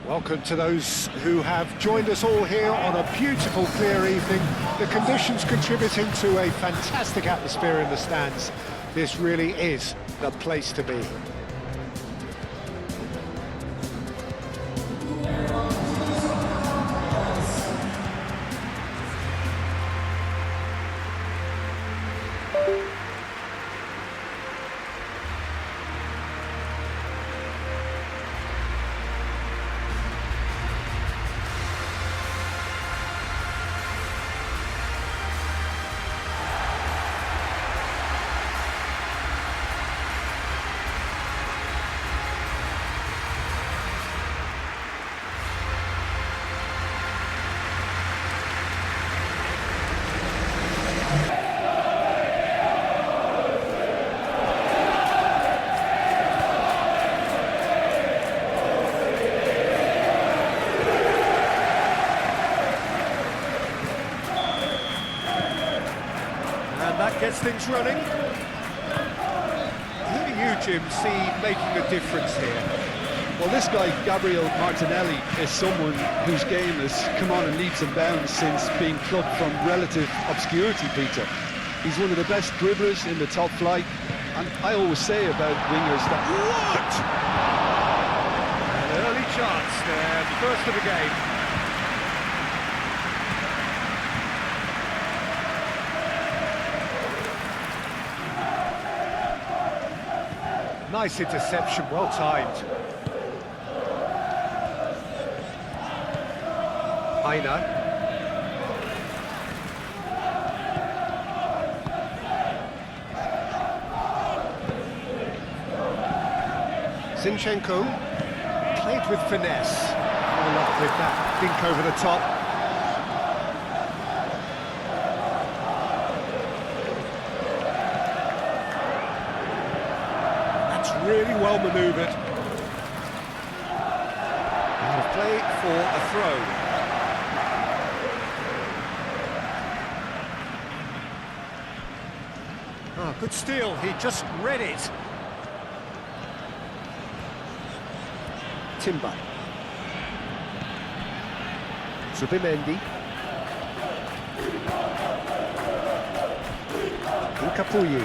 Welcome to those who have joined us all here on a beautiful, clear evening. The conditions contributing to a fantastic atmosphere in the stands. This really is the place to be. That gets things running. Who do you, Jim, see making a difference here? Well, this guy, Gabriel Martinelli, is someone whose game has come on in leaps and bounds since being plucked from relative obscurity, Peter. He's one of the best dribblers in the top flight, and I always say about wingers that... What? An early chance there, first of the game. Nice interception, well timed. Aina. Zinchenko played with finesse. All up with that dink over the top. Really well manoeuvred. Out of play for a throw. Oh, good steal, he just read it. Timber. Zubimendi. Nkapuyi.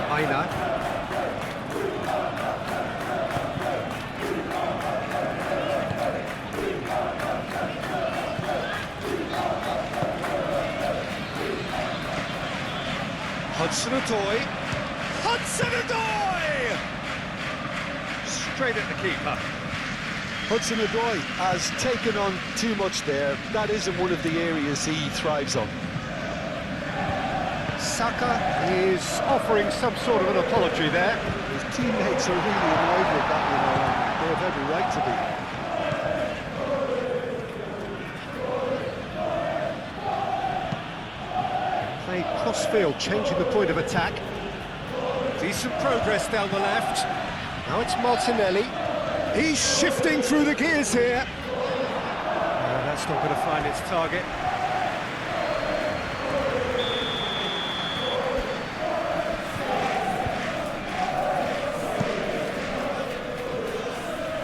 Aina. Hudson-Odoi. Hudson-Odoi! Straight at the keeper. Hudson-Odoi has taken on too much there. That isn't one of the areas he thrives on. Saka is offering some sort of an apology there. His teammates are really annoyed with that, you know, and they have every right to be. Played cross-field, changing the point of attack. Decent progress down the left. Now it's Martinelli. He's shifting through the gears here. No, that's not going to find its target.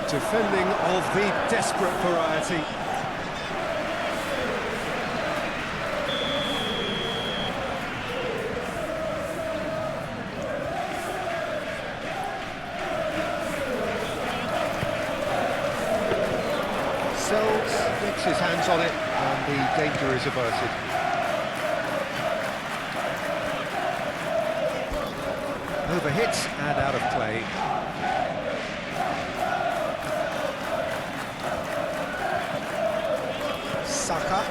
Defending of the desperate variety. Sells, gets his hands on it, and the danger is averted. Overhit and out of play. Saka.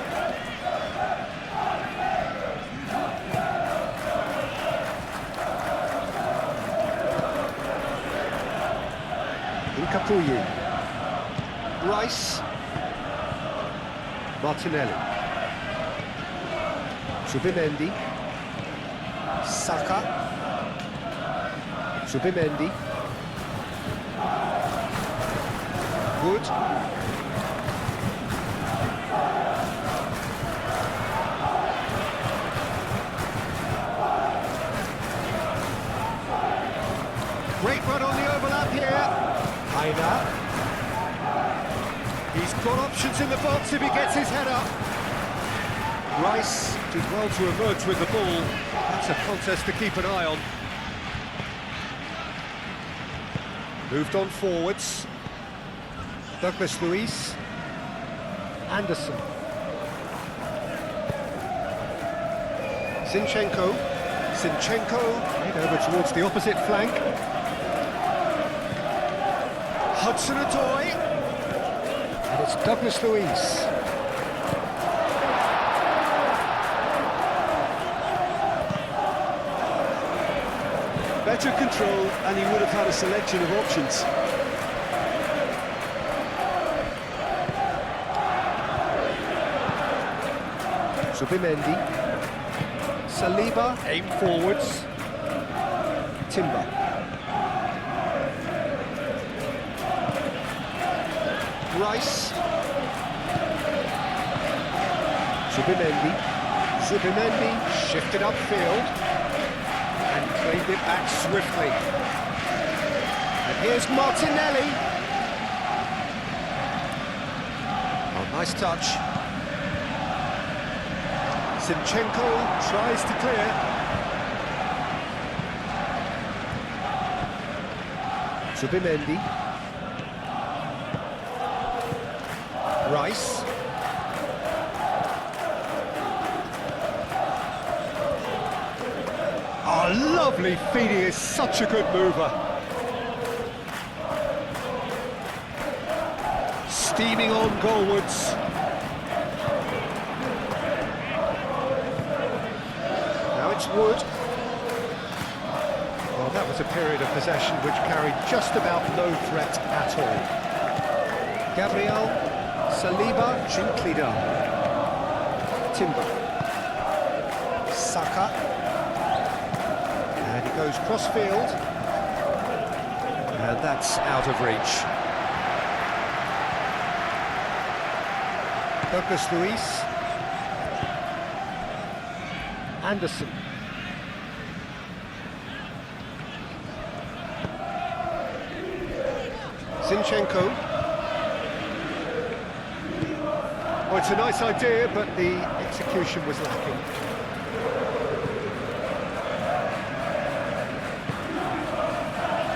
Nkapuyi. Rice. Martinelli. Zubimendi. Saka. Zubimendi. Wood. Great run on the overlap here. Aina. He's got options in the box if he gets his head up. Rice did well to emerge with the ball. That's a contest to keep an eye on. Moved on forwards. Douglas Luiz. Anderson. Zinchenko. Made over towards the opposite flank. Hudson-Odoi. And it's Douglas Luiz. Better control, and he would have had a selection of options. Subimendi. Saliba, aim forwards. Timber. Rice. Subimendi shifted upfield and claimed it back swiftly. And here's Martinelli. Oh, nice touch. Zinchenko tries to clear. Subimendi. Rice. Oh, lovely feed, he is such a good mover. Steaming on goalwards. Wood. Well, that was a period of possession which carried just about no threat at all. Gabriel, Saliba, gently done. Timber. Saka. And he goes cross-field. And that's out of reach. Douglas Luiz. Anderson. Zinchenko. Oh, it's a nice idea, but the execution was lacking.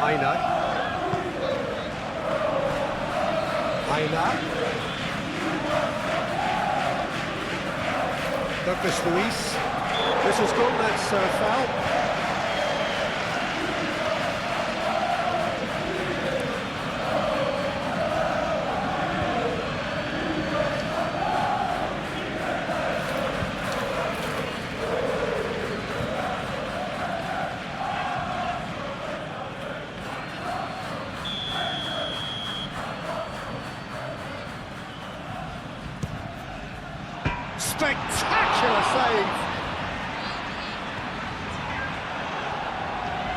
Aina. Douglas Luiz. Whistle's gone, that's foul. Spectacular save!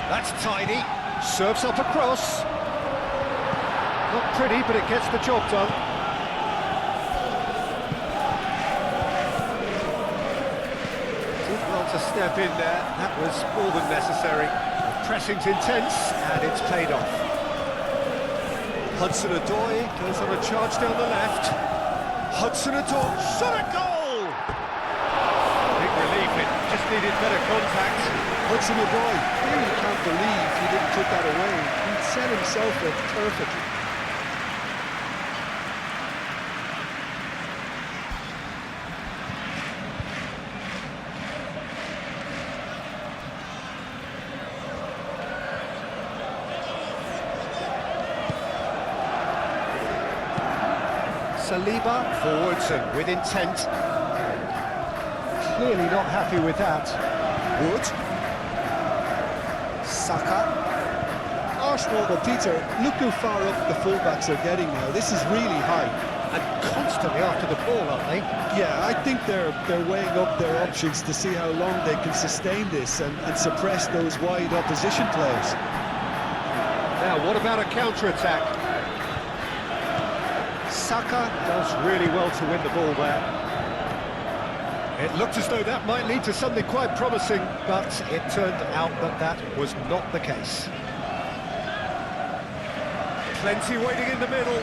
That's tidy. Serves up across. Not pretty, but it gets the job done. Did well to step in there. That was more than necessary. The pressing's intense, and it's paid off. Hudson-Odoi goes on a charge down the left. Hudson-Odoi, shot a goal! Big relief, it just needed better contact. Hudson-Odoi, I really can't believe he didn't put that away. He'd set himself up perfectly. Saliba, forwards and with intent. Clearly not happy with that. Wood. Saka. Arsenal, but Peter, look how far up the fullbacks are getting now. This is really high. And constantly after the ball, aren't they? Yeah, I think they're weighing up their options to see how long they can sustain this and suppress those wide opposition players. Now, what about a counter-attack? Saka does really well to win the ball there. It looked as though that might lead to something quite promising, but it turned out that that was not the case. Plenty waiting in the middle.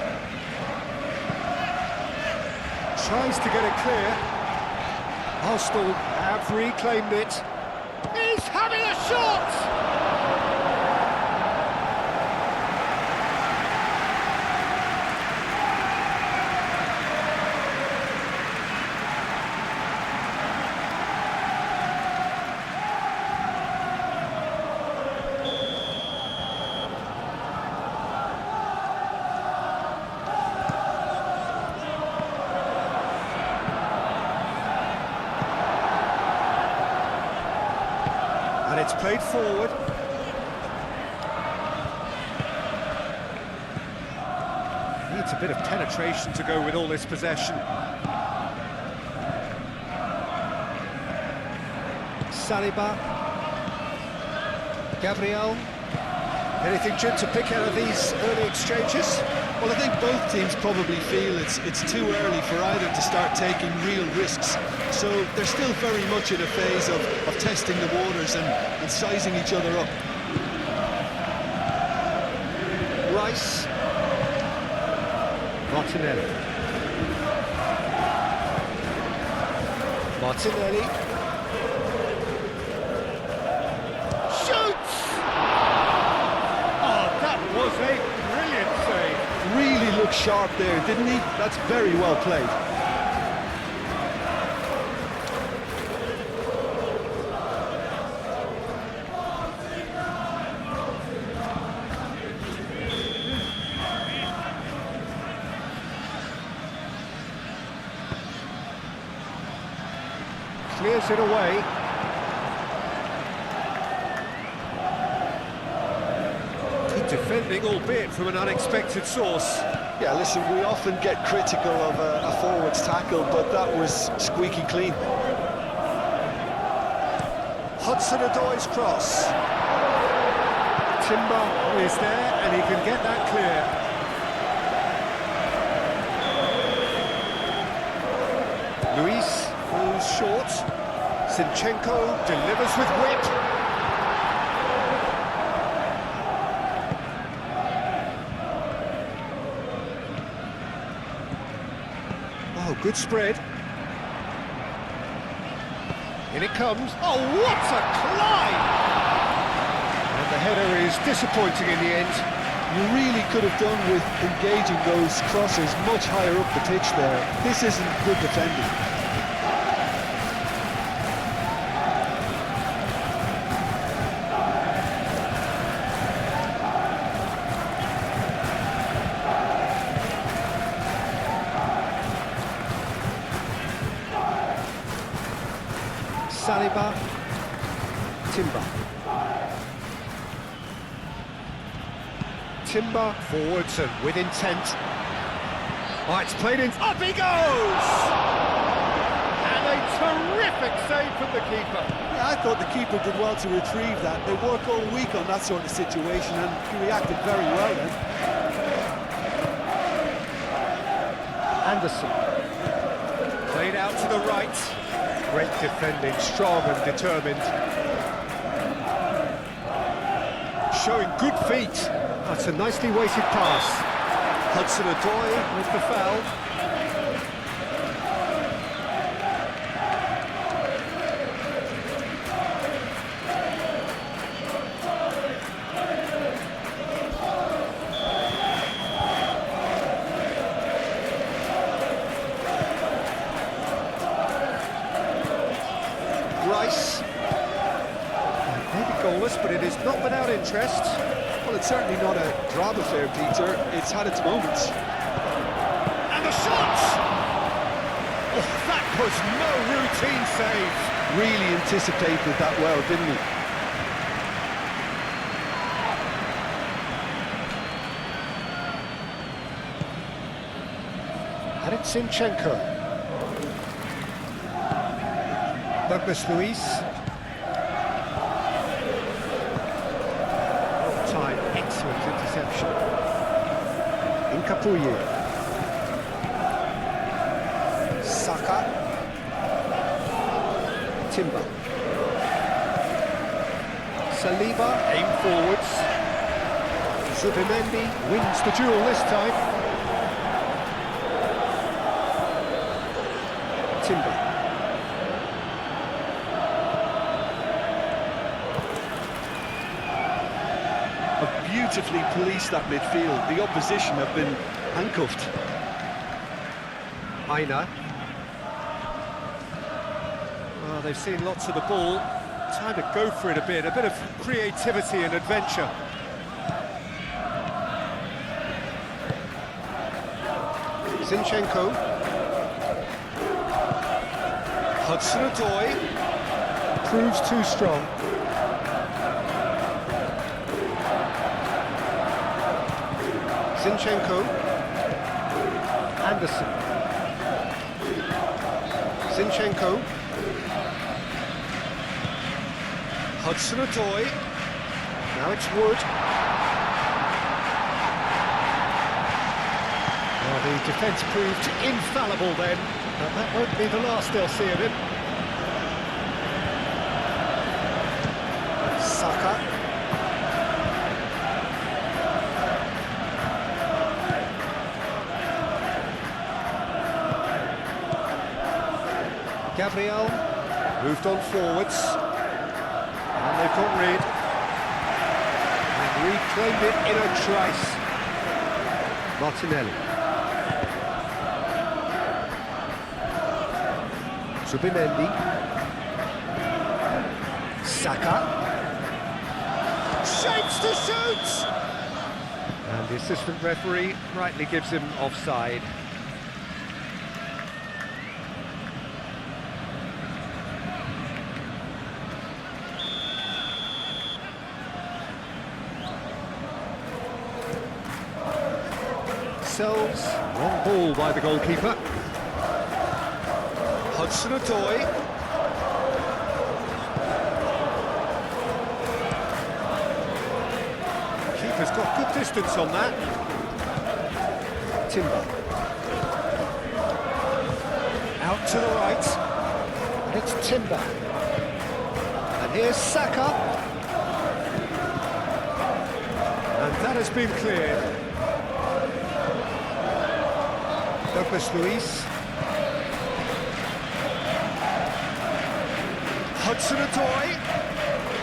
Tries to get it clear. Arsenal have reclaimed it. He's having a shot! And it's played forward. Needs a bit of penetration to go with all this possession. Saliba. Gabriel. Anything, Jim, to pick out of these early exchanges? Well, I think both teams probably feel it's too early for either to start taking real risks. So they're still very much in a phase of testing the waters and sizing each other up. Rice. Martinelli. Martinelli. Shoots! Oh, that was a brilliant save. Really looked sharp there, didn't he? That's very well played. Clears it away. Good defending, albeit from an unexpected source. Yeah, listen, we often get critical of a forward's tackle, but that was squeaky clean. Hudson-Odoi's cross. Timber is there, and he can get that clear. Luis falls short. Zinchenko delivers with whip. Oh, good spread. In it comes. Oh, what a climb! And the header is disappointing in the end. You really could have done with engaging those crosses much higher up the pitch there. This isn't good defending. Saliba, Timber. Timber forwards and with intent. Oh, it's played in. Up he goes! And a terrific save from the keeper. Yeah, I thought the keeper did well to retrieve that. They work all week on that sort of situation, and he reacted very well then. Anderson. Played out to the right. Great defending, strong and determined. Showing good feet. That's a nicely weighted pass. Hudson-Odoi with the foul. Rice. Maybe goalless, but it is not without interest. Well, it's certainly not a drama affair, Peter. It's had its moments. And the shot! Oh, that was no routine save. Really anticipated that well, didn't he? And it's Zinchenko. Douglas Luis. Time, excellent interception. Incapuye. Saka. Timber. Saliba, aim forwards. Zubimendi wins the duel this time. Timber. Have beautifully policed that midfield. The opposition have been handcuffed. Aina. Well, they've seen lots of the ball. Time to go for it a bit of creativity and adventure. Zinchenko. Hudson-Odoi. Proves too strong. Zinchenko. Anderson. Zinchenko. Hudson-Odoi. Now it's Wood. Well, the defence proved infallible then, but that won't be the last they'll see of him. Saka. Gabriel moved on forwards. And they've got rid. And reclaimed it in a trice. Martinelli. Zubimendi. Saka. Shapes to shoot! And the assistant referee rightly gives him offside. Sells, wrong ball by the goalkeeper. Hudson-Odoi. Keeper's got good distance on that. Timber. Out to the right. And it's Timber. And here's Saka. And that has been cleared. Douglas Luiz. Hudson-Odoi.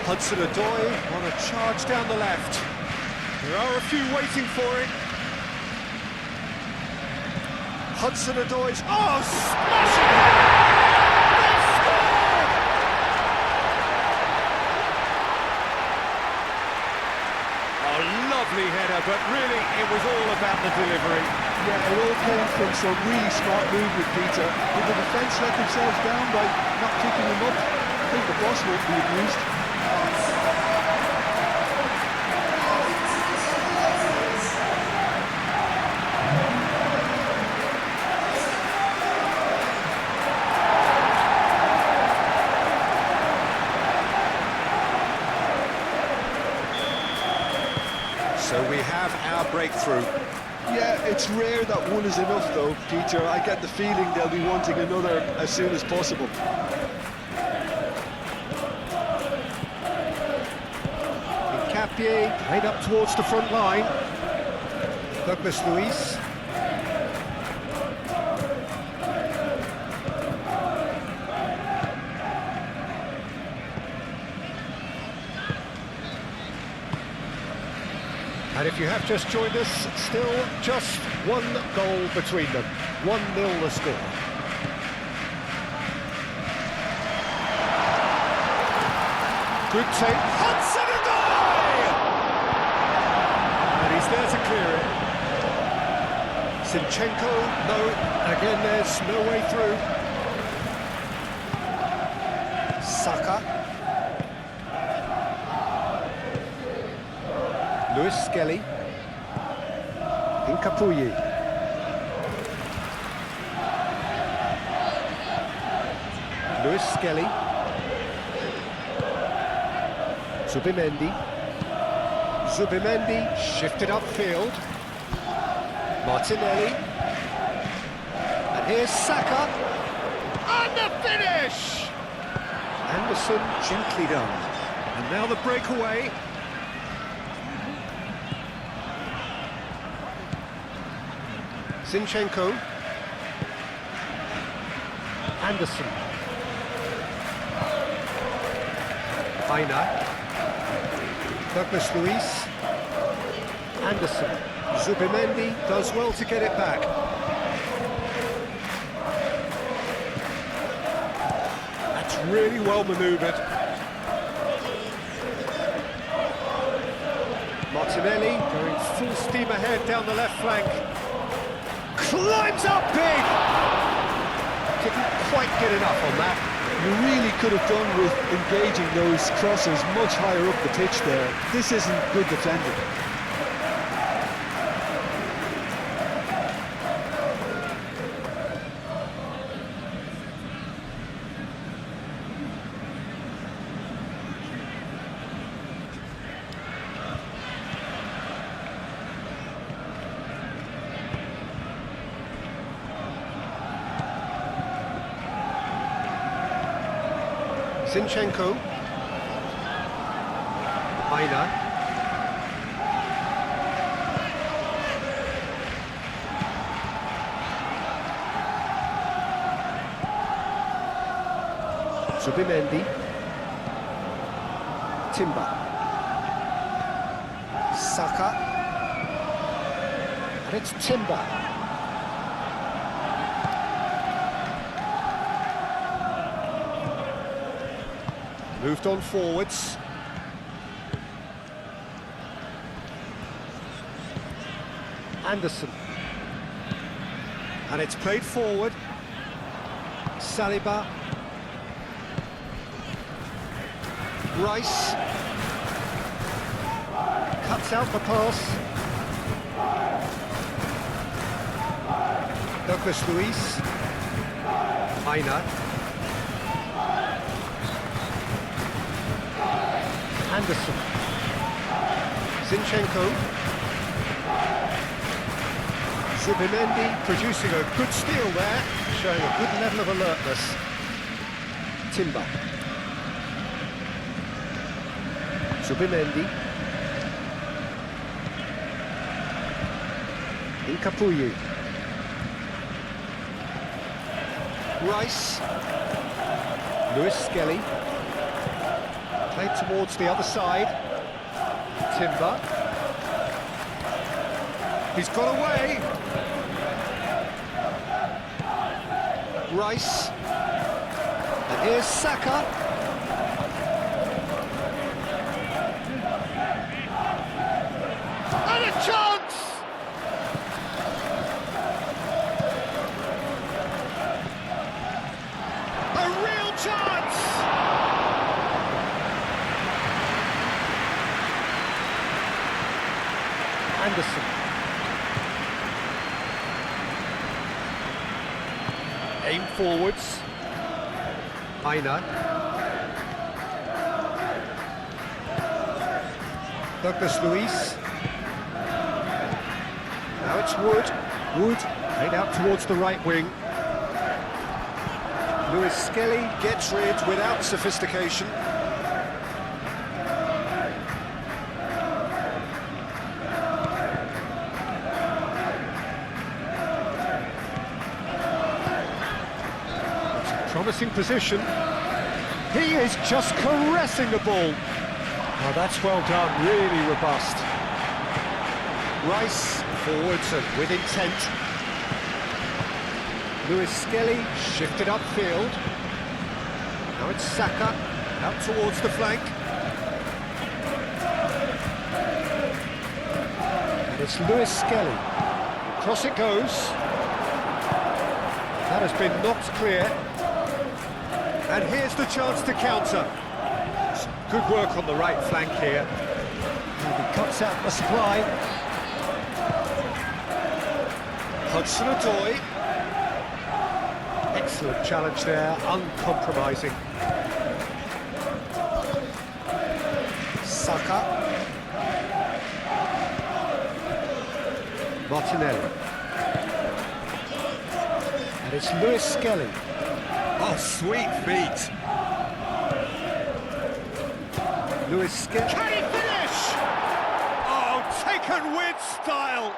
Hudson-Odoi on a charge down the left. There are a few waiting for it. Hudson-Odoi's... Oh, smashing! They scored! A lovely header, but really it was all about the delivery. Yeah, it all came from some really smart movement, Peter. Did the defence let themselves down by not picking him up? I think the boss won't be amused. So we have our breakthrough. Yeah, it's rare that one is enough though, Peter. I get the feeling they'll be wanting another as soon as possible. Capie played up towards the front line. Douglas Luiz. And if you have just joined us, still just one goal between them. 1-0 the score. Good take. Hudson-Odoi! And he's there to clear it. Zinchenko, no. Again, there's no way through. Saka. Lewis Skelly. Incapuyi. Lewis Skelly. Zubimendi. Zubimendi shifted upfield. Martinelli. And here's Saka. And the finish! Anderson gently done. And now the breakaway. Zinchenko. Anderson. Aina. Douglas Luiz. Anderson. Zubimendi does well to get it back. That's really well manoeuvred. Martinelli going full steam ahead down the left flank. Climbs up big! Didn't quite get enough on that. You really could have done with engaging those crosses much higher up the pitch there. This isn't good defending. Zinchenko. Aina. Zubimendi. Timber. Saka. And it's Timber. Moved on forwards. Anderson. And it's played forward. Saliba. Rice. Cuts out the pass. Douglas Luiz. Aina. Anderson. Zinchenko. Zubimendi producing a good steal there, showing a good level of alertness. Timber. Zubimendi. Incapuyi. Rice. Lewis Skelly. Played towards the other side. Timber. He's got away. Rice. And here's Saka. And a chance! A real chance! Anderson. Aim forwards. Aina. Douglas Luiz. Now it's Wood. Wood played out towards the right wing. Lewis Skelly gets rid without sophistication. Promising position. He is just caressing the ball. Oh, that's well done, really robust. Rice forwards and with intent. Lewis Skelly shifted upfield. Now it's Saka out towards the flank. And it's Lewis Skelly. Cross it goes. That has been knocked clear. And here's the chance to counter. Good work on the right flank here. And he cuts out the supply. Hudson-Odoi. Excellent challenge there, uncompromising. Saka. Martinelli. And it's Lewis Skelly. Oh, sweet feet. Lewis Skelly. Can he finish? Oh, taken with style.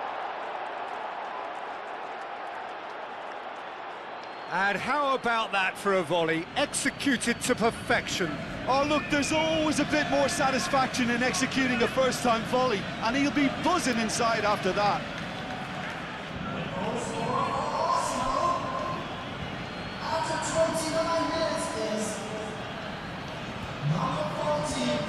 And how about that for a volley, executed to perfection? Oh, look, there's always a bit more satisfaction in executing a first-time volley, and he'll be buzzing inside after that. After 29 minutes is number 14.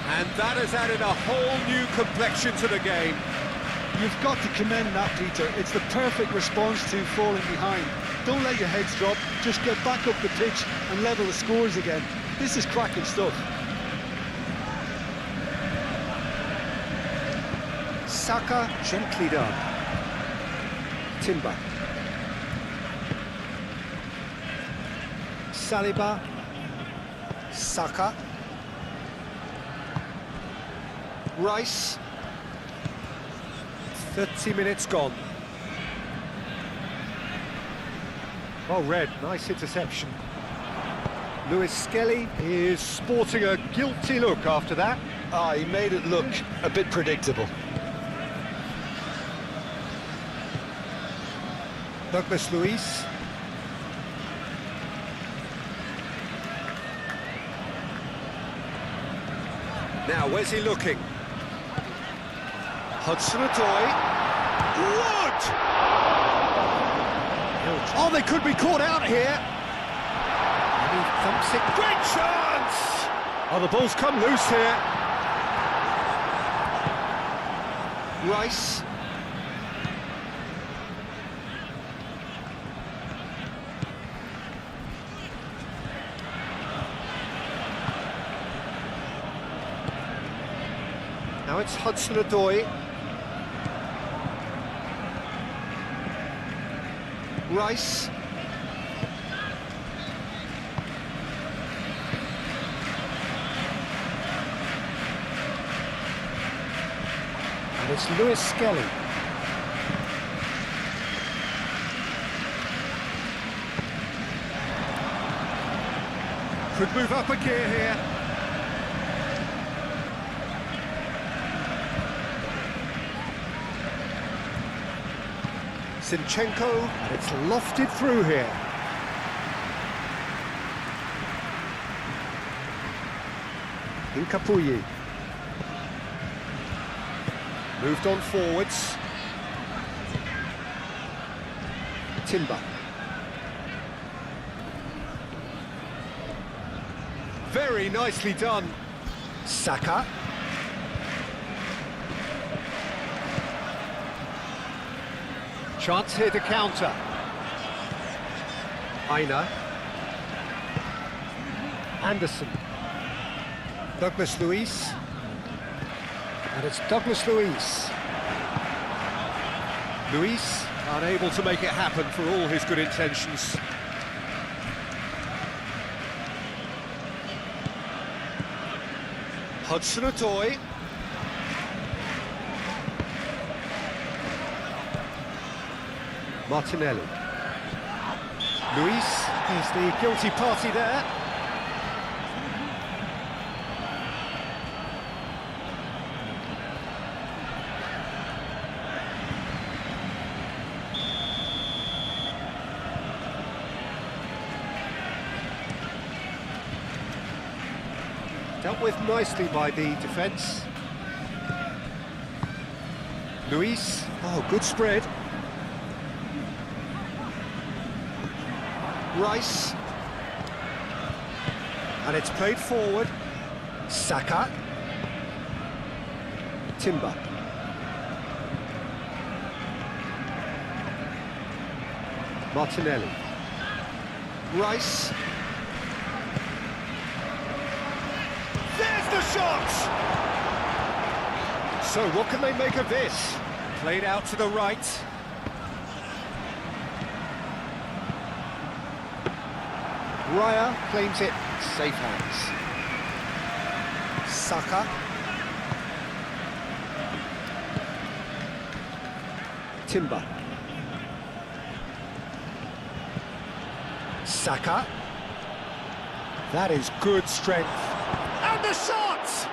And that has added a whole new complexion to the game. You've got to commend that, Peter. It's the perfect response to falling behind. Don't let your heads drop, just get back up the pitch and level the scores again. This is cracking stuff. Saka, gently done. Timber. Saliba. Saka. Rice. 30 minutes gone. Well read, nice interception. Lewis Skelly is sporting a guilty look after that. Ah, he made it look a bit predictable. Douglas Luiz. Now, where's he looking? Hudson-Odoi. Wood! Oh, they could be caught out here. And he thumps it. Great chance! Oh, the ball's come loose here. Rice. Now it's Hudson-Odoi. Rice. And it's Lewis Skelly. Could move up a gear here. Zinchenko, and it's lofted through here. Incapuyi. Moved on forwards. Timber. Very nicely done. Saka. Chance here to counter. Aina. Anderson. Douglas Luiz. And it's Douglas Luiz. Luiz unable to make it happen for all his good intentions. Hudson-Odoi. Martinelli. Luiz is the guilty party there. Dealt with nicely by the defence. Luiz, oh, good spread. Rice. And it's played forward. Saka. Timber. Martinelli. Rice. There's the shot! So what can they make of this? Played out to the right. Raya claims it, safe hands. Saka. Timber. Saka. That is good strength. And the shot!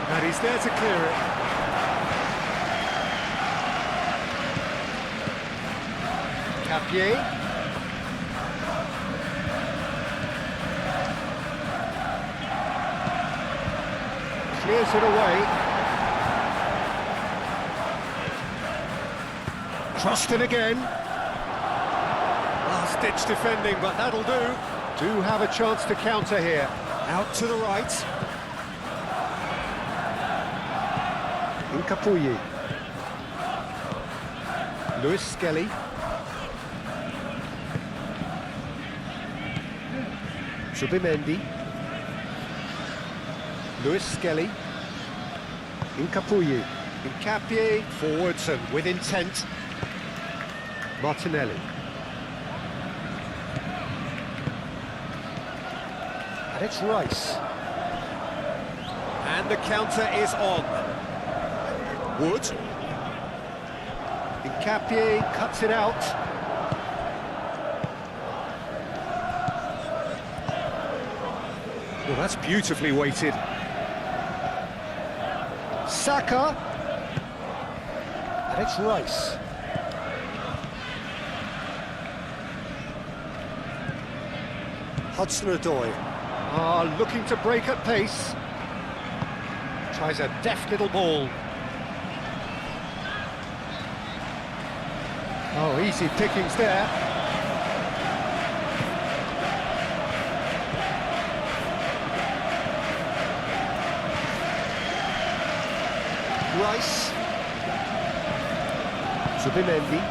And he's there to clear it. Capier. Clears it away. Crossed in again. Last-ditch defending, but that'll do. Do have a chance to counter here. Out to the right. Incapuyi. Lewis Skelly. Subimendi. Lewis Skelly. Incapuyi. Incapié forwards and with intent. Martinelli. And it's Rice. And the counter is on. Wood. Incapié cuts it out. Well, that's beautifully weighted. Saka. And it's Rice. Hudson-Odoi. Looking to break at pace. Tries a deft little ball. Oh, easy pickings there. Rice. Subimendi.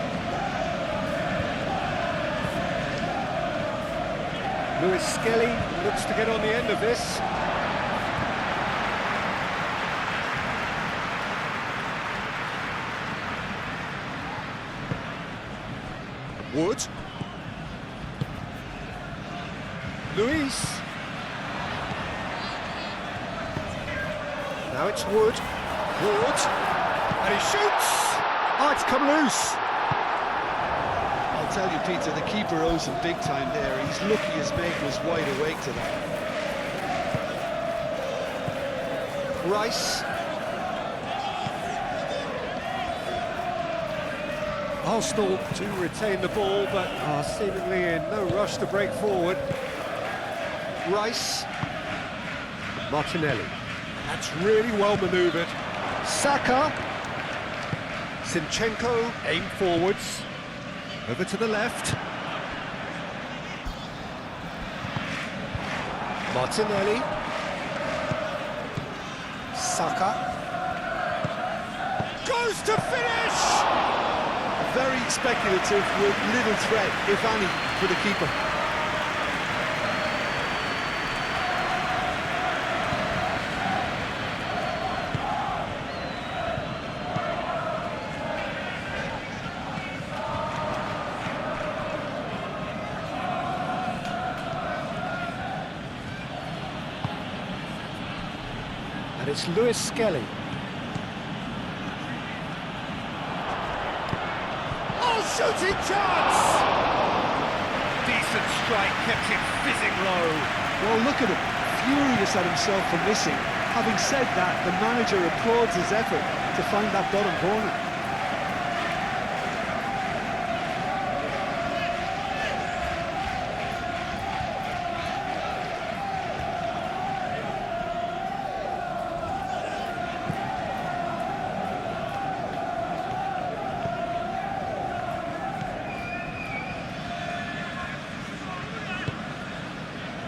Lewis Skelly looks to get on the end of this. Wood. Luis. Now it's Wood. Wood. And he shoots! Oh, it's come loose. I'll tell you, Peter, the keeper owes him big time there. He's lucky his mate was wide awake to that. Rice. Arsenal do retain the ball, but are seemingly in no rush to break forward. Rice. Martinelli. That's really well manoeuvred. Saka. Zinchenko, aim forwards. Over to the left. Martinelli. Saka. Goes to finish! Very speculative with little threat, if any, for the keeper. And it's Lewis Skelly. Shooting chance! Decent strike, kept it fizzing low. Well, look at him, furious at himself for missing. Having said that, the manager applauds his effort to find that bottom corner.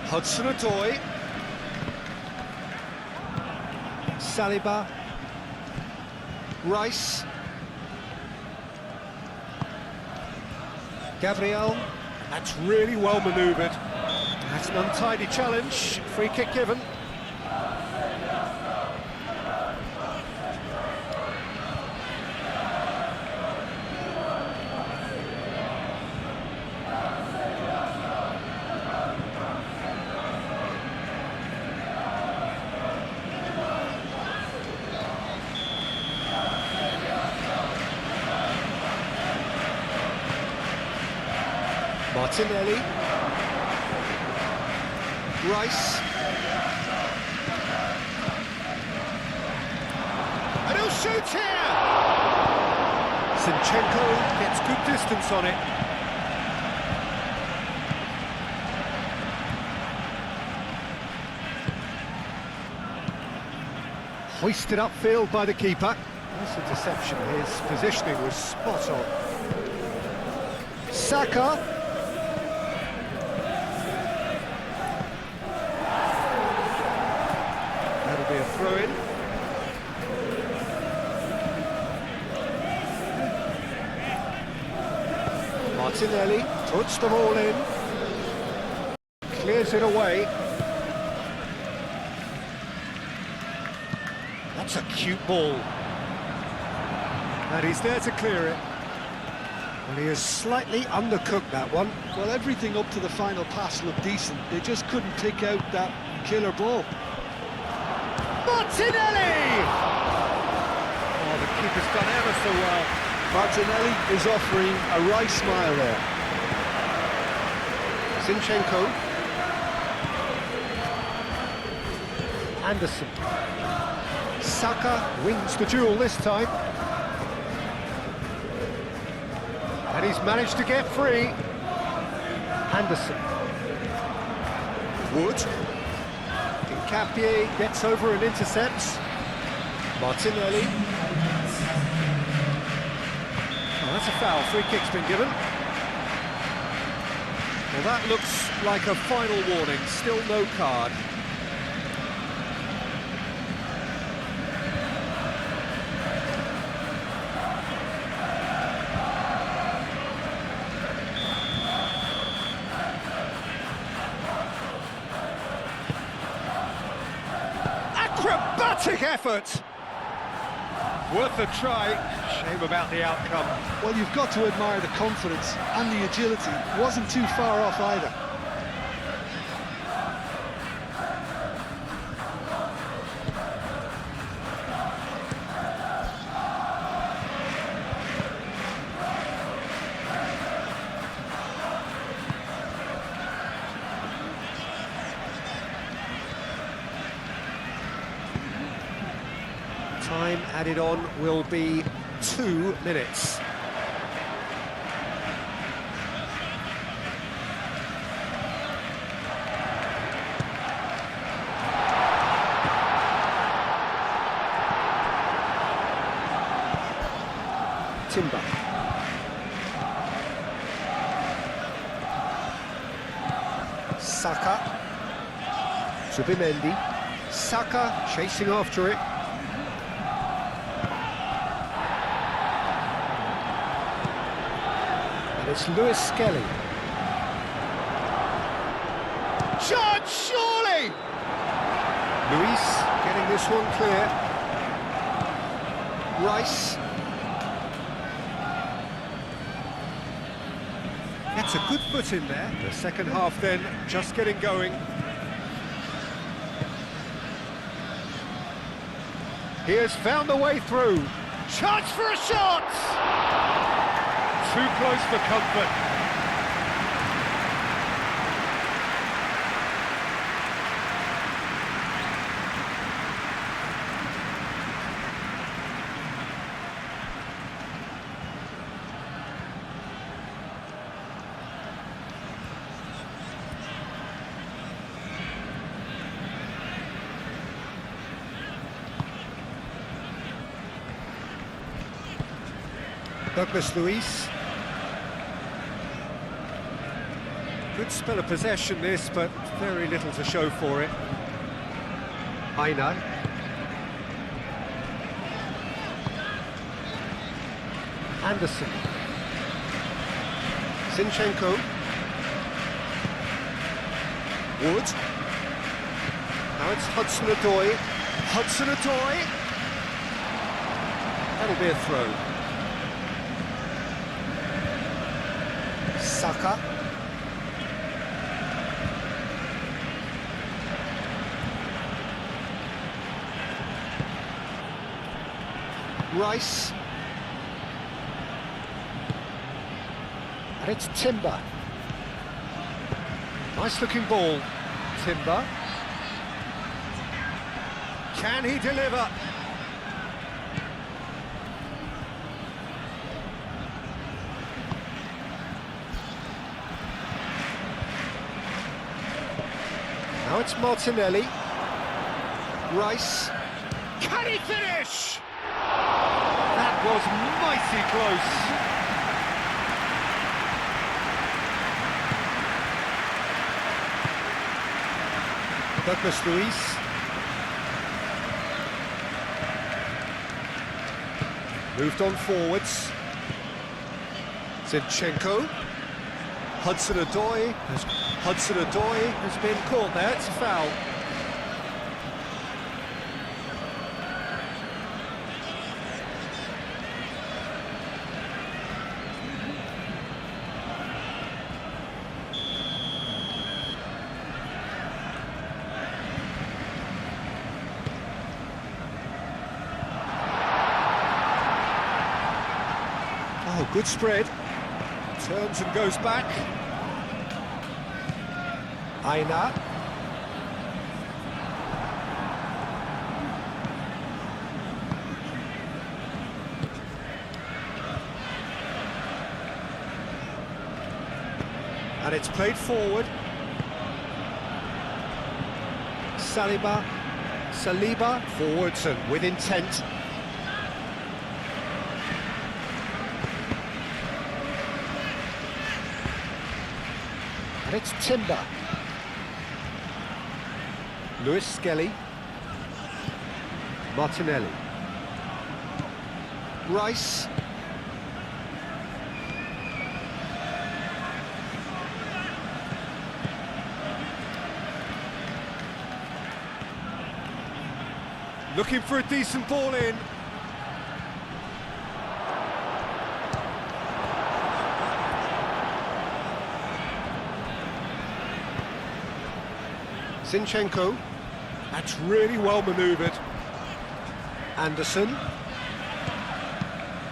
Hudson-Odoi. Saliba. Rice. Gabriel. That's really well manoeuvred. That's an untidy challenge. Free kick given. Martinelli. Rice. And he'll shoot here! Zinchenko gets good distance on it. Hoisted upfield by the keeper. That's a deception. His positioning was spot on. Saka. That'll be a throw-in. Martinelli puts them all in. Clears it away. That's a cute ball. And he's there to clear it. Well, he has slightly undercooked that one. Well, everything up to the final pass looked decent. They just couldn't pick out that killer ball. Martinelli! Oh, the keeper's done ever so well. Martinelli is offering a wry smile there. Zinchenko. Anderson. Saka wins the duel this time. And he's managed to get free. Anderson. Wood. Capie gets over and intercepts. Martinelli. Oh, that's a foul. Free kick's been given. Well, that looks like a final warning. Still no card. Acrobatic effort! Worth a try. Shame about the outcome. Well, you've got to admire the confidence and the agility. Wasn't too far off either. Time added on will be 2 minutes. Timber. Saka. Zubimendi. Saka chasing after it. It's Lewis Skelly. Shot, surely! Luis getting this one clear. Rice. Gets a good foot in there. The second half then just getting going. He has found a way through. Chance for a shot! Too close for comfort. Douglas Luiz. Good spell of possession this, but very little to show for it. Einar. Anderson. Zinchenko. Wood. Now it's Hudson-Odoi. Hudson-Odoi. That'll be a throw. Saka. Rice. And it's Timber. Nice looking ball. Timber. Can he deliver? Now it's Martinelli. Rice. Can he finish? That was mighty close. Douglas Luiz. Moved on forwards. Zinchenko. Hudson-Odoi has been caught there. It's a foul. Oh, good spread. Turns and goes back. Aina. And it's played forward. Saliba forwards and with intent. And it's Timber. Lewis Skelly. Martinelli. Rice. Looking for a decent ball in. Zinchenko. That's really well manoeuvred. Anderson.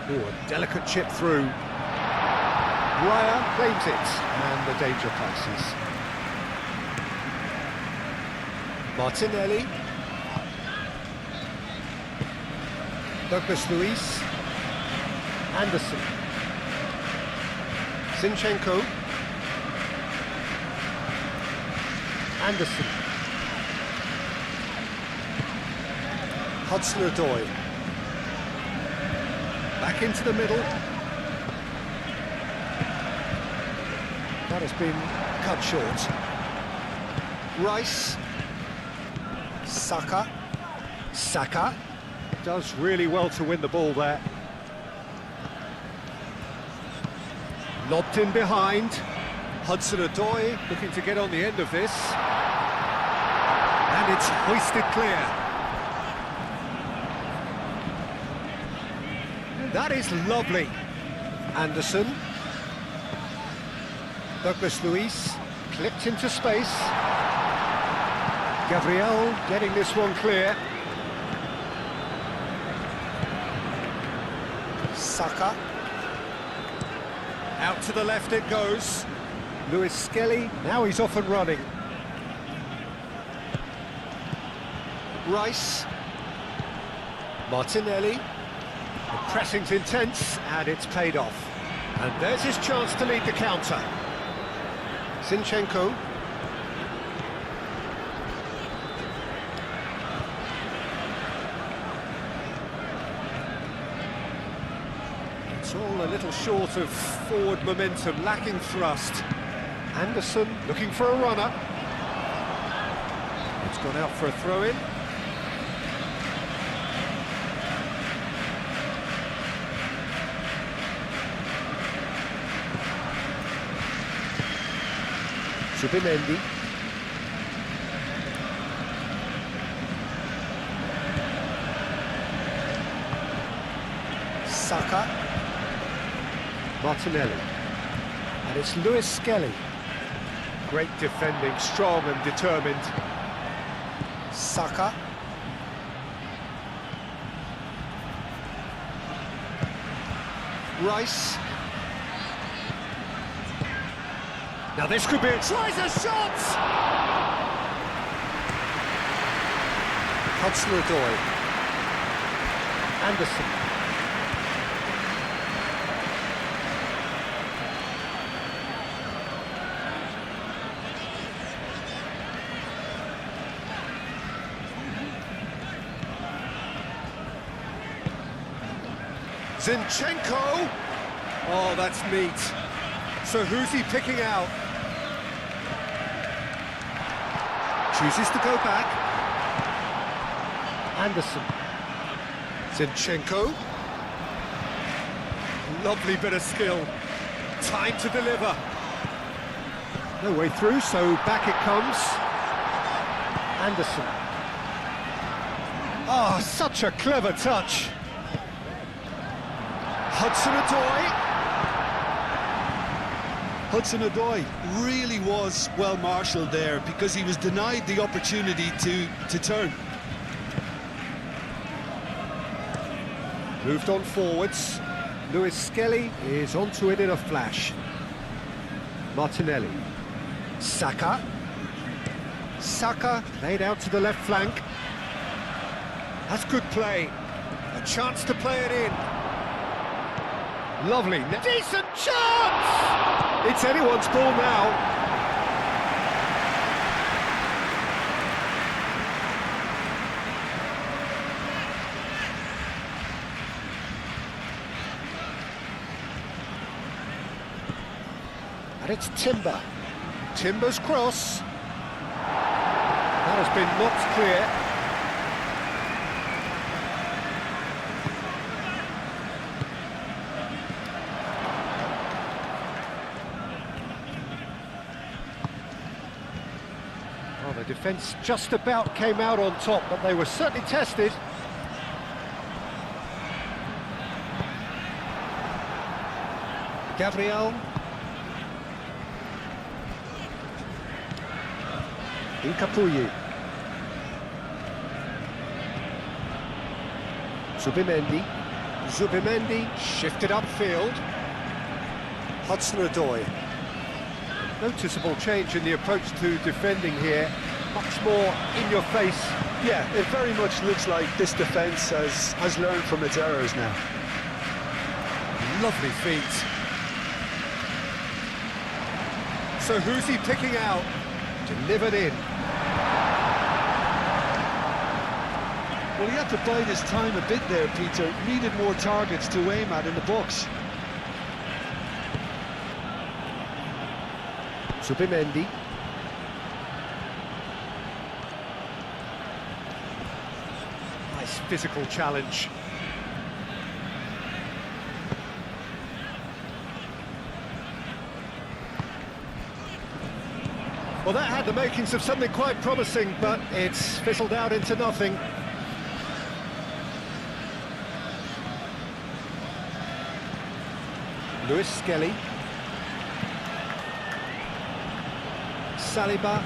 Oh, a delicate chip through. Raya claims it, and the danger passes. Martinelli. Douglas Luiz. Anderson. Zinchenko. Anderson. Hudson-Odoi. Back into the middle. That has been cut short. Rice. Saka does really well to win the ball there. Lobbed in behind. Hudson-Odoi looking to get on the end of this. And it's hoisted clear. That is lovely. Anderson. Douglas Luiz clipped into space. Gabriel getting this one clear. Saka. Out to the left it goes. Lewis Skelly, now he's off and running. Rice. Martinelli. The pressing's intense, and it's paid off. And there's his chance to lead the counter. Zinchenko. It's all a little short of forward momentum, lacking thrust. Anderson looking for a runner. It's gone out for a throw-in. Zubimendi. Saka. Martinelli. And it's Lewis Skelly. Great defending, strong and determined. Saka. Rice. Now this could be a tries a shot! Hudson-Odoi. Anderson. Zinchenko! Oh, that's neat. So who's he picking out? Chooses to go back. Anderson. Zinchenko. Lovely bit of skill. Time to deliver. No way through, so back it comes. Anderson. Oh, such a clever touch. Hudson-Odoi. Hudson-Odoi really was well marshalled there because he was denied the opportunity to turn. Moved on forwards. Lewis Skelly is onto it in a flash. Martinelli. Saka. Saka laid out to the left flank. That's good play. A chance to play it in. Lovely. Decent chance! It's anyone's ball now. And it's Timber. Timber's cross. That has been knocked clear. Well, the defence just about came out on top, but they were certainly tested. Gabriel. Incapuyi. Zubimendi. Zubimendi shifted upfield. Hudson-Odoi. Noticeable change in the approach to defending here. Much more in your face. Yeah, it very much looks like this defence has learned from its errors now. Lovely feet. So who's he picking out? Delivered in. Well, he had to bide his time a bit there, Peter. Needed more targets to aim at in the box. Zubimendi. Nice physical challenge. Well, that had the makings of something quite promising, but it's fizzled out into nothing. Lewis Skelly. Saliba.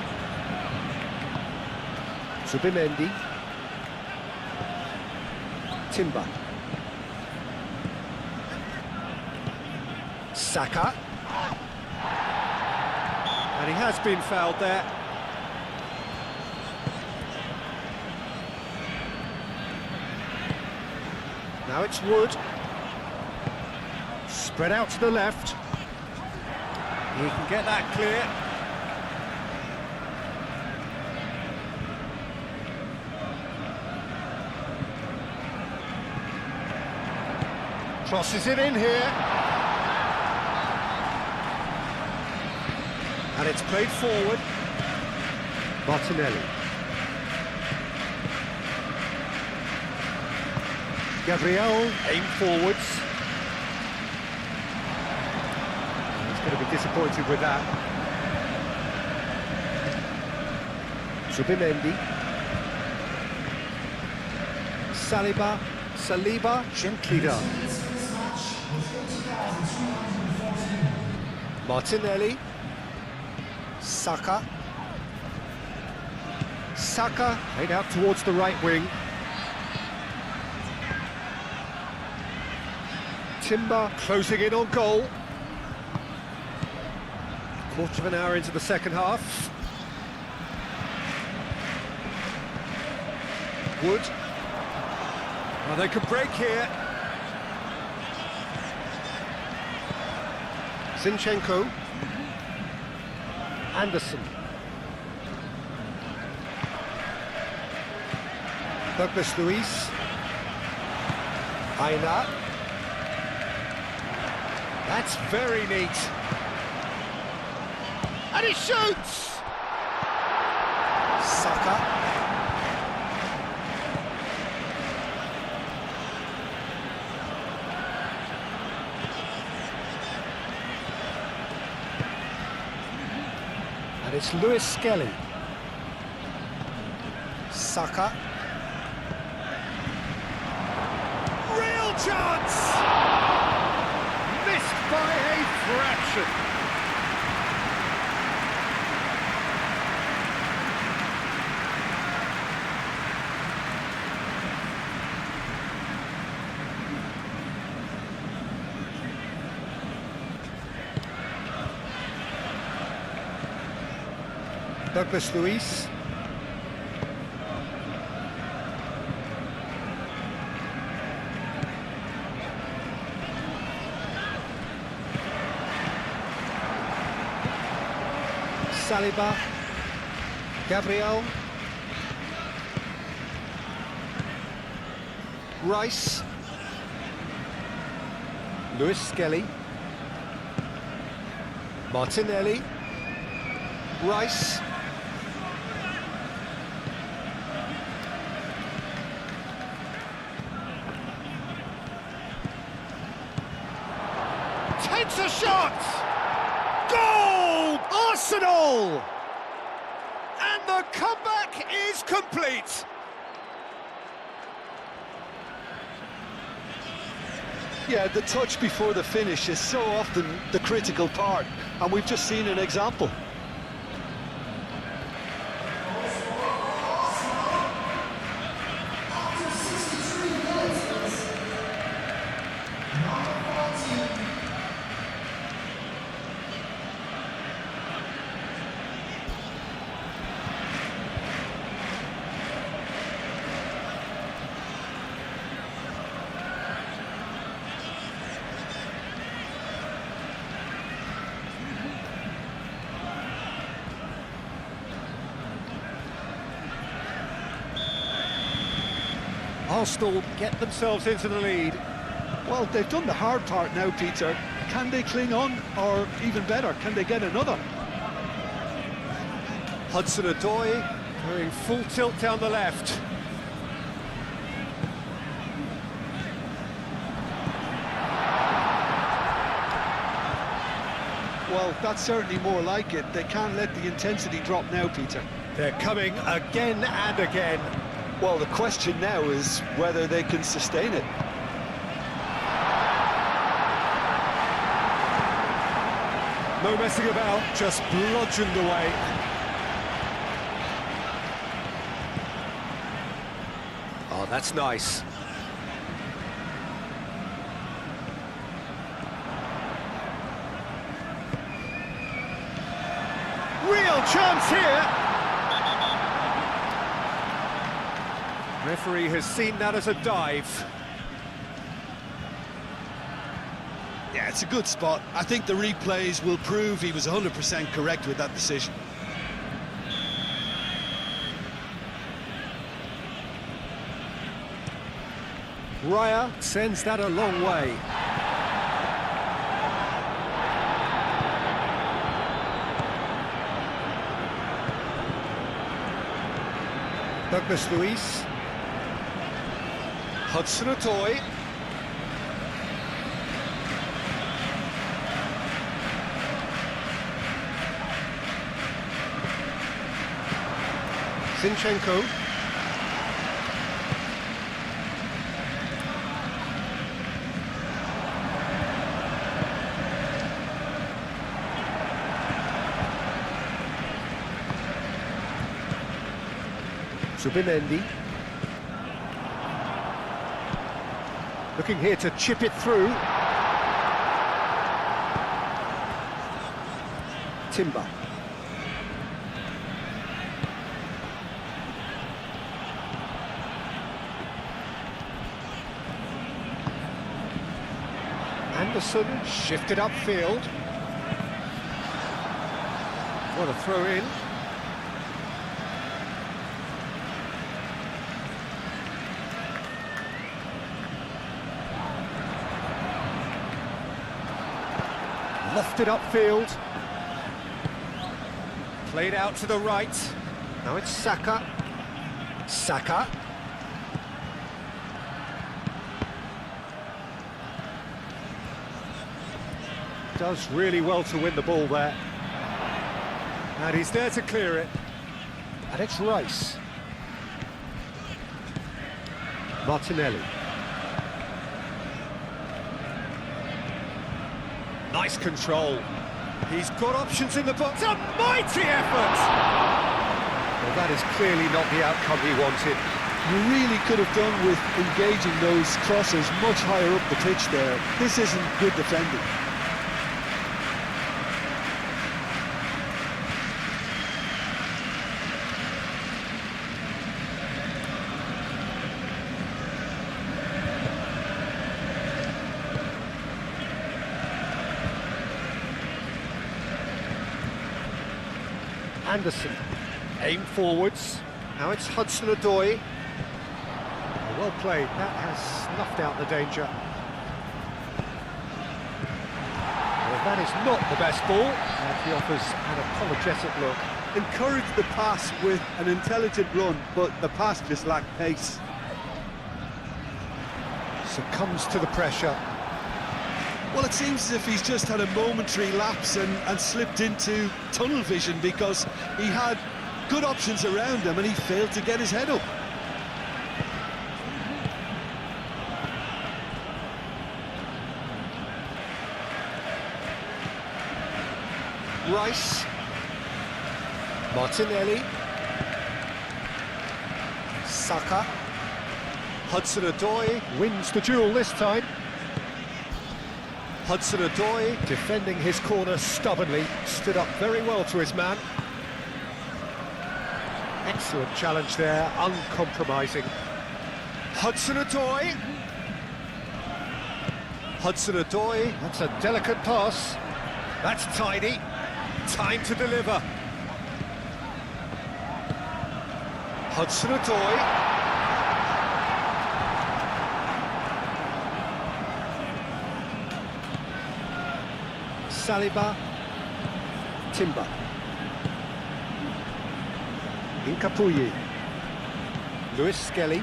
Zubimendi. Timber. Saka. And he has been fouled there. Now it's Wood. Spread out to the left. He can get that clear. Crosses it in here. And it's played forward. Martinelli. Gabriel, aim forwards. He's going to be disappointed with that. Subimendi. Saliba, gently done. Martinelli. Saka, played out towards the right wing. Timber closing in on goal. Quarter of an hour into the second half. Wood. Well, they could break here. Zinchenko. Anderson. Douglas Luiz. Aina. That's very neat. And he shoots! Saka. And it's Lewis Skelly. Saka. Real chance! Missed by a fraction. Douglas Luiz. Saliba. Gabriel. Rice. Lewis Skelly. Martinelli. Rice. Takes a shot! Goal! Arsenal! And the comeback is complete! Yeah, the touch before the finish is so often the critical part, and we've just seen an example. Arsenal get themselves into the lead. Well, they've done the hard part now, Peter. Can they cling on, or even better, can they get another? Hudson-Odoi going full tilt down the left. Well, that's certainly more like it. They can't let the intensity drop now, Peter. They're coming again and again. Well, the question now is whether they can sustain it. No messing about, just bludgeoned away. Oh, that's nice. Real chance here. Referee has seen that as a dive. Yeah, it's a good spot. I think the replays will prove he was 100% correct with that decision. Raya sends that a long way. Douglas Luiz. Hudson-Odoi. Zinchenko. Zubimendi. Looking here to chip it through. Timber. Anderson shifted upfield. What a throw in. Lofted upfield. Played out to the right. Now it's Saka. Saka. Does really well to win the ball there. And he's there to clear it. And it's Rice. Martinelli. Nice control. He's got options in the box. A mighty effort! Well, that is clearly not the outcome he wanted. You really could have done with engaging those crosses much higher up the pitch there. This isn't good defending. Anderson, aim forwards. Now it's Hudson-Odoi. Well played, that has snuffed out the danger. Well, that is not the best ball, and he offers an apologetic look. Encouraged the pass with an intelligent run, but the pass just lacked pace. Succumbs to the pressure. Well, it seems as if he's just had a momentary lapse and slipped into tunnel vision, because he had good options around him and he failed to get his head up. Rice. Martinelli. Saka. Hudson-Odoi wins the duel this time. Hudson-Odoi defending his corner stubbornly, stood up very well to his man. Excellent challenge there, uncompromising. Hudson-Odoi. Hudson-Odoi, that's a delicate pass. That's tidy. Time to deliver. Hudson-Odoi. Saliba, Timber, Incapuyi, Lewis Skelly,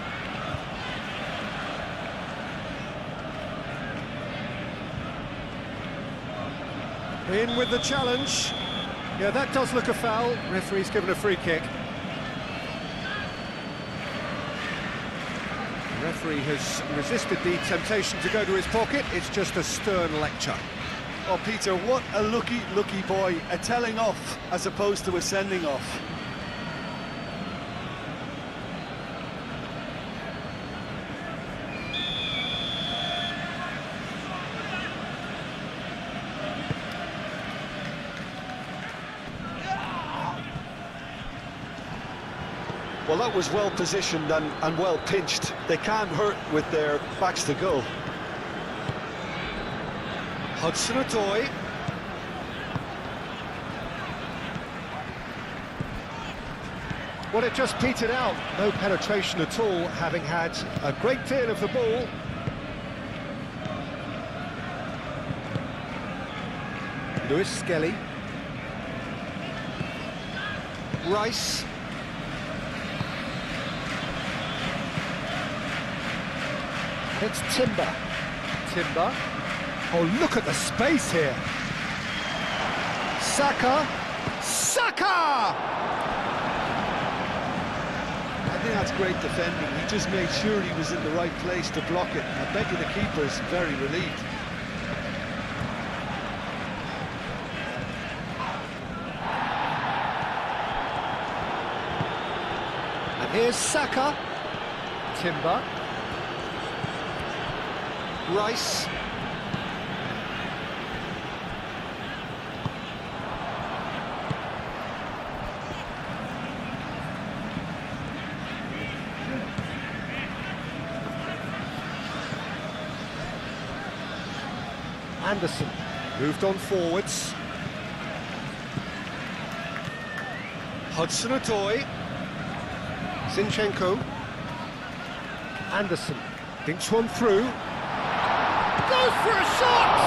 in with the challenge. Yeah, that does look a foul. Referee's given a free kick. The referee has resisted the temptation to go to his pocket. It's just a stern lecture. Oh, Peter, what a lucky boy. A telling off as opposed to a sending off. Well, that was well positioned and well pinched. They can't hurt with their backs to goal. Hudson-Odoi. Well, it just petered out. No penetration at all, having had a great deal of the ball. Lewis Skelly. Rice. It's Timber. Timber. Oh, look at the space here. Saka. Saka! great defending. He just made sure he was in the right place to block it. I bet you the keeper's very relieved. And here's Saka. Timber. Rice. Anderson moved on forwards. Hudson-Odoi. Zinchenko. Anderson thinks one through. Goes for a shot!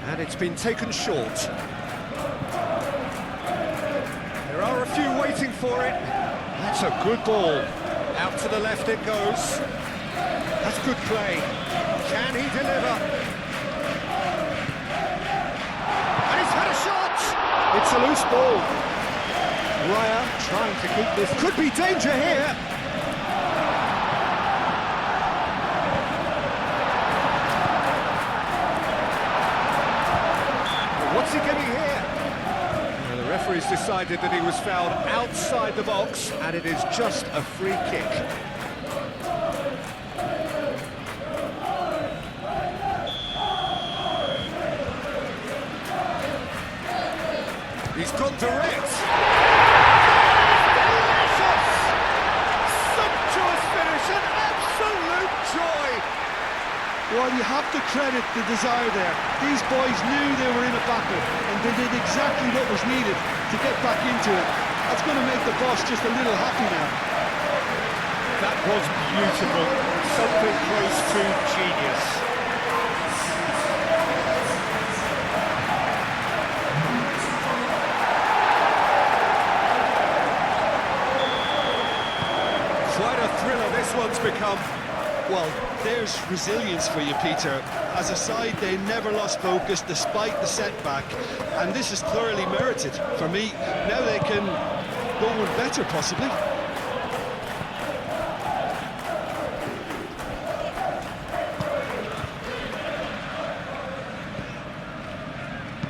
And it's been taken short. There are a few waiting for it. That's a good ball. Out to the left it goes. That's good play. Can he deliver? And he's had a shot! It's a loose ball. Raya trying to keep this. Could be danger here. What's he getting here? Well, the referee's decided that he was fouled outside the box, and it is just a free kick. He's gone direct. Delicious! Sumptuous finish, an absolute joy! Well, you have to credit the desire there. These boys knew they were in a battle, and they did exactly what was needed to get back into it. That's going to make the boss just a little happy now. That was beautiful. Something close to genius. Quite a thriller this one's become. Well, there's resilience for you, Peter. As a side, they never lost focus despite the setback, and this is thoroughly merited. For me, now they can go one better, possibly.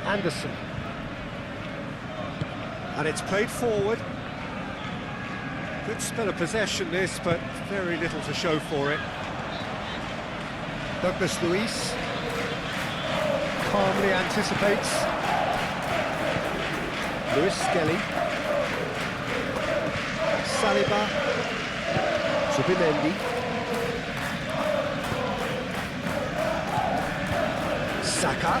Anderson. And it's played forward. Good spell of possession this, but very little to show for it. Douglas Luiz calmly anticipates. Lewis Skelly. Saliba. Zubimendi. Saka.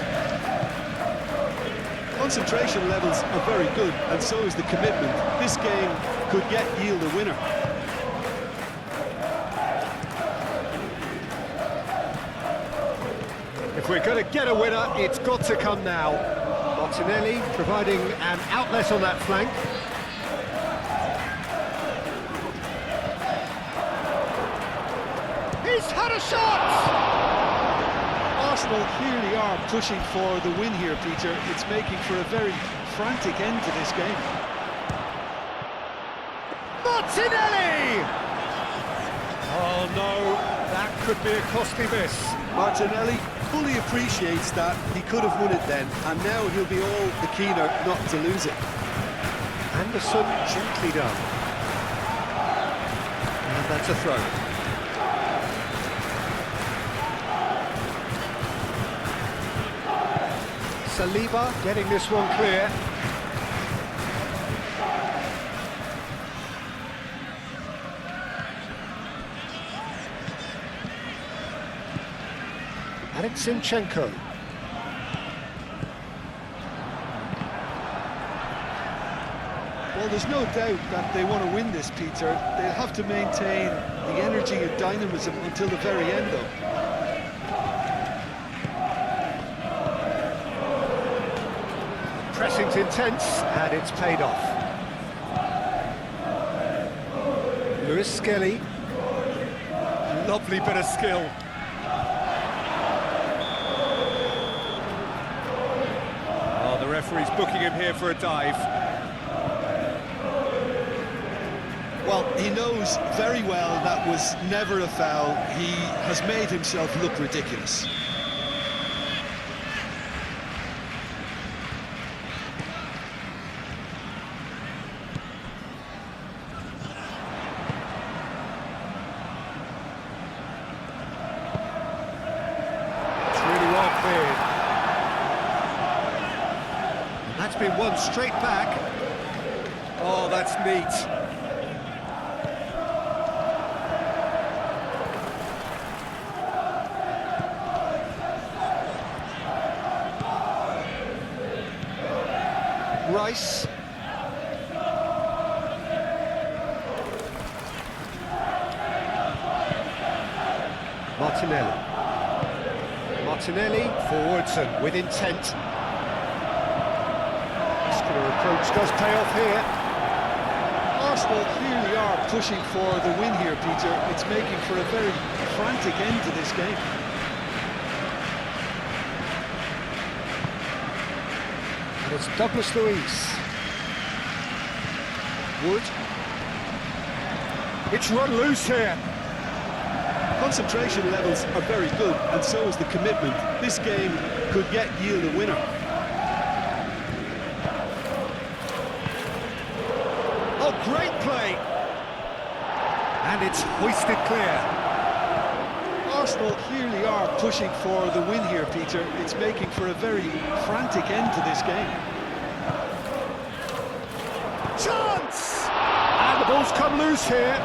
Concentration levels are very good, and so is the commitment. This game could yet yield a winner. If we're going to get a winner, it's got to come now. Martinelli providing an outlet on that flank. He's had a shot! Arsenal clearly are pushing for the win here, Peter. It's making for a very frantic end to this game. Martinelli! Oh no, that could be a costly miss. Martinelli fully appreciates that he could have won it then, and now he'll be all the keener not to lose it. Anderson gently done. And that's a throw. Saliba getting this one clear. Zinchenko. Well, there's no doubt that they want to win this, Peter. They'll have to maintain the energy and dynamism until the very end, though. Racing's intense, and it's paid off. Lewis Skelly. Lovely bit of skill. Oh, the referee's booking him here for a dive. Well, he knows very well that was never a foul. He has made himself look ridiculous. It's really well cleared. And that's been won straight back. Oh, that's neat. Rice. Martinelli. Martinelli forwards and with intent. Muscular approach does pay off here. Arsenal clearly are pushing for the win here, Peter. It's making for a very frantic end to this game. And it's Douglas Luiz. Wood. It's run loose here. Concentration levels are very good, and so is the commitment. This game could yet yield a winner. Oh, great play! And it's hoisted clear. Arsenal clearly are pushing for the win here, Peter. It's making for a very frantic end to this game. Chance! And the ball's come loose here.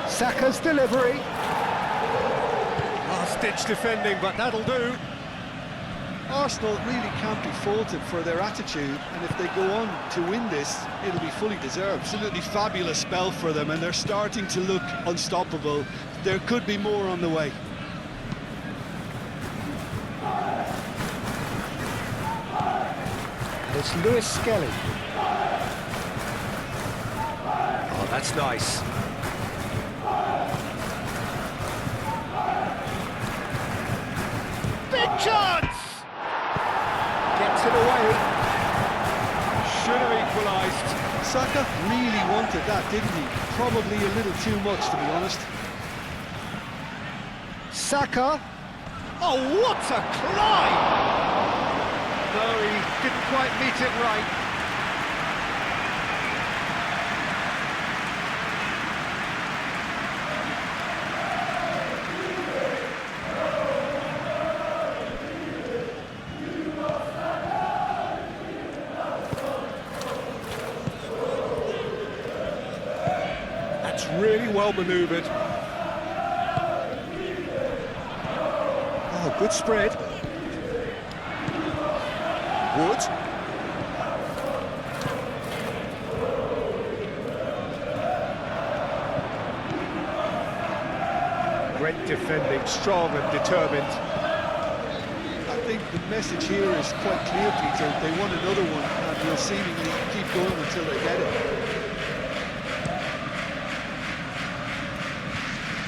Saka's delivery. Last-ditch defending, but that'll do. Arsenal really can't be faulted for their attitude, and if they go on to win this, it'll be fully deserved. Absolutely fabulous spell for them, and they're starting to look unstoppable. There could be more on the way. It's Lewis Skelly. Oh, that's nice. Big chance! Gets it away. Should have equalised. Saka really wanted that, didn't he? Probably a little too much, to be honest. Saka. Oh, what a climb! No, he didn't quite meet it right. That's really well manoeuvred. Oh, good spread. Wood. Great defending, strong and determined. I think the message here is quite clear, Peter. They want another one, and will seemingly keep going until they get it.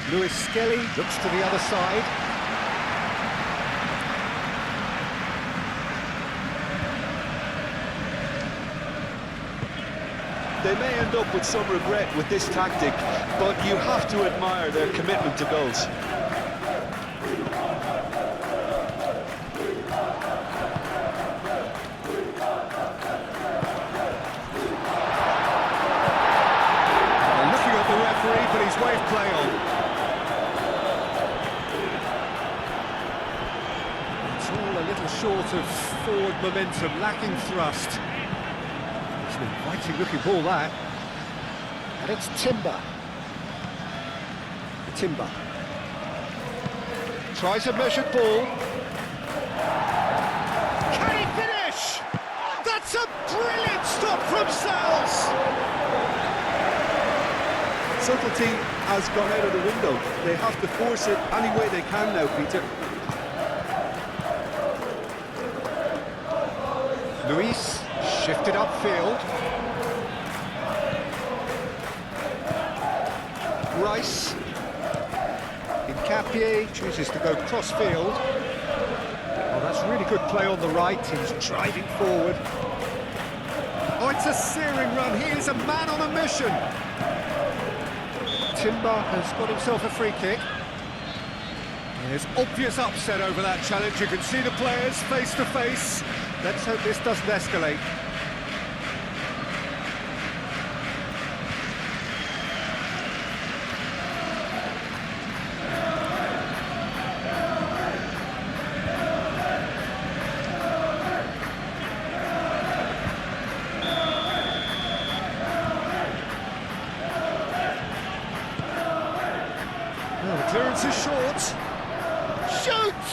Lewis Skelly looks to the other side. They may end up with some regret with this tactic, but you have to admire their commitment to goals. Looking at the referee, but he's waved play on. It's all a little short of forward momentum, lacking thrust. It's an inviting looking ball, that. And it's Timber. Timber. Tries a measured ball. Can he finish? That's a brilliant stop from Sales! Subtlety has gone out of the window. They have to force it any way they can now, Peter. Luis shifted upfield. Rice. Hincapié chooses to go cross-field. Oh, that's really good play on the right. He's driving forward. Oh, it's a searing run. He is a man on a mission. Timber has got himself a free kick. There's obvious upset over that challenge. You can see the players face to face. Let's hope this doesn't escalate. Oh, the clearance is short. Shoots!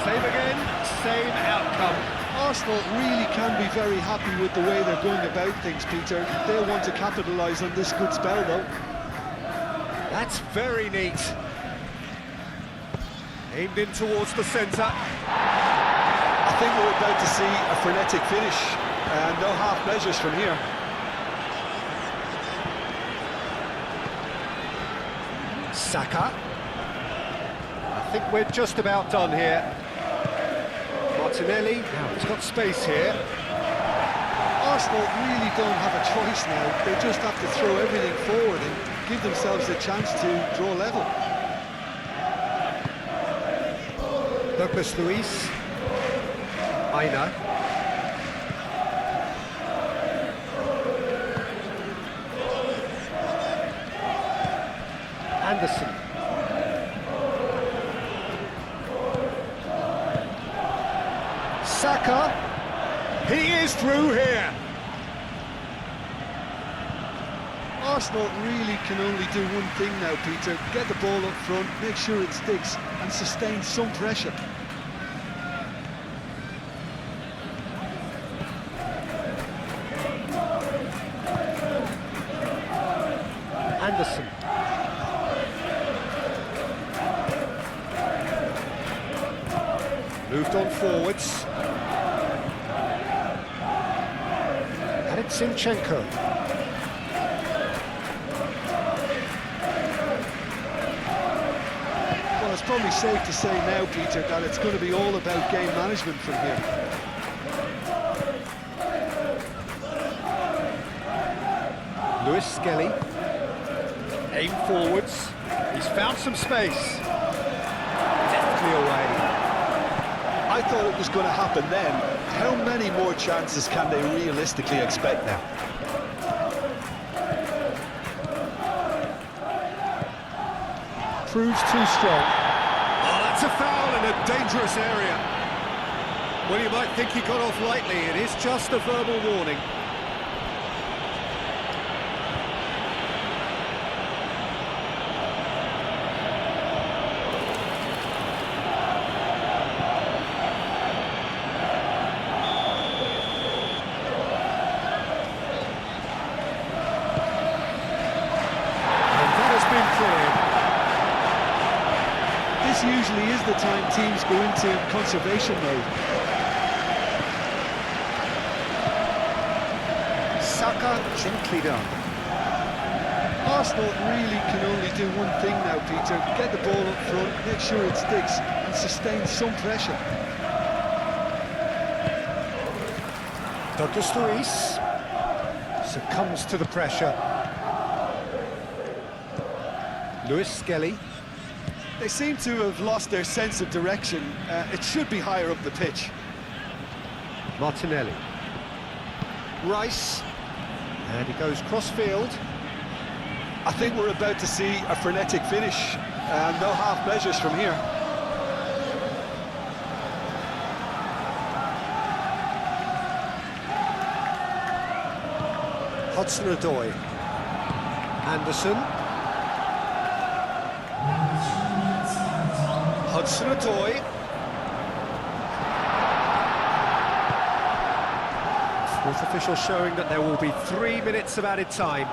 Same again, same outcome. Arsenal really can be very happy with the way they're going about things, Peter. They'll want to capitalise on this good spell, though. That's very neat. Aimed in towards the centre. I think we're about to see a frenetic finish, and no half measures from here. Saka. I think we're just about done here. Martinelli, now he's got space here. Arsenal really don't have a choice now. They just have to throw everything forward and give themselves a chance to draw level. Douglas Luis. Aina. Anderson. Saka. He is through here. Arsenal really can only do one thing now, Peter. Get the ball up front, make sure it sticks, and sustain some pressure. Anderson. Moved on forwards. And it's Zinchenko. Well, it's probably safe to say now, Peter, that it's going to be all about game management from here. Lewis Skelly. Aim forwards. He's found some space. Deftly away. I thought it was going to happen then. How many more chances can they realistically expect now? Proves too strong. Oh, that's a foul in a dangerous area. Well, you might think he got off lightly. It is just a verbal warning. This usually is the time teams go into conservation mode. Saka gently done. Arsenal really can only do one thing now, Peter. Get the ball up front, make sure it sticks, and sustain some pressure. Douglas Luis succumbs to the pressure. Lewis Skelly. They seem to have lost their sense of direction. It should be higher up the pitch. Martinelli. Rice. And he goes cross-field. I think we're about to see a frenetic finish. No half measures from here. Hudson-Odoi. Anderson. Hudson-Odoi. Sports official showing that there will be 3 minutes of added time.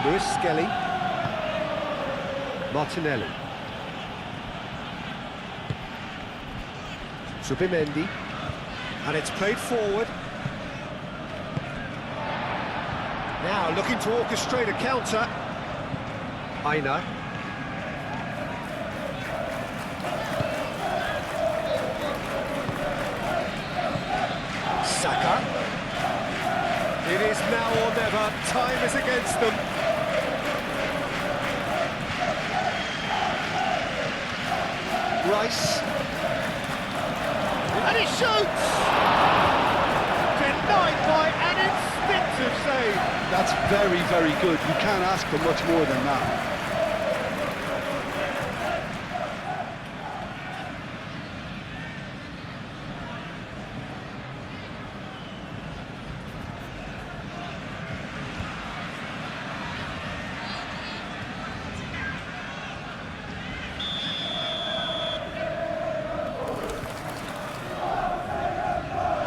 Lewis Skelly. Martinelli. Subimendi. And it's played forward. Now looking to orchestrate a counter. Aina. Saka. It is now or never. Time is against them. Rice. And he shoots! Denied by an instinctive save. That's very, very good. You can't ask for much more than that.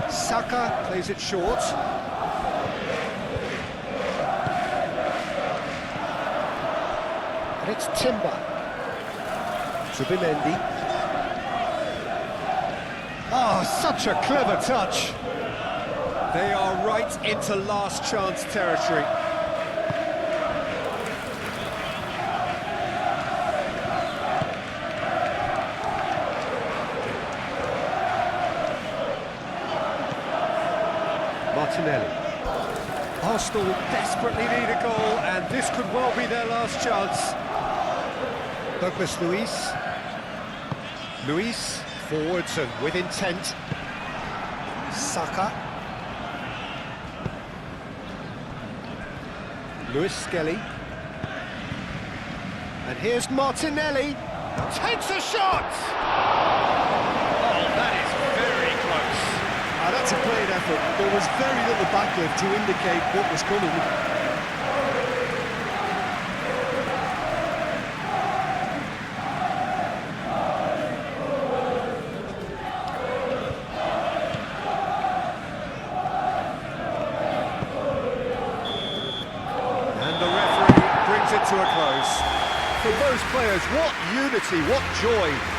Saka plays it short. And it's Timber. Subimendi. Oh, such a clever touch. They are right into last chance territory. Martinelli. Arsenal desperately need a goal, and this could well be their last chance. Douglas Luiz. Luiz forwards and with intent. Saka. Lewis Skelly. And here's Martinelli. Takes a shot! Oh, that is very close. That's a great effort. There was very little backlift to indicate what was coming. And the referee brings it to a close. For those players, what unity, what joy.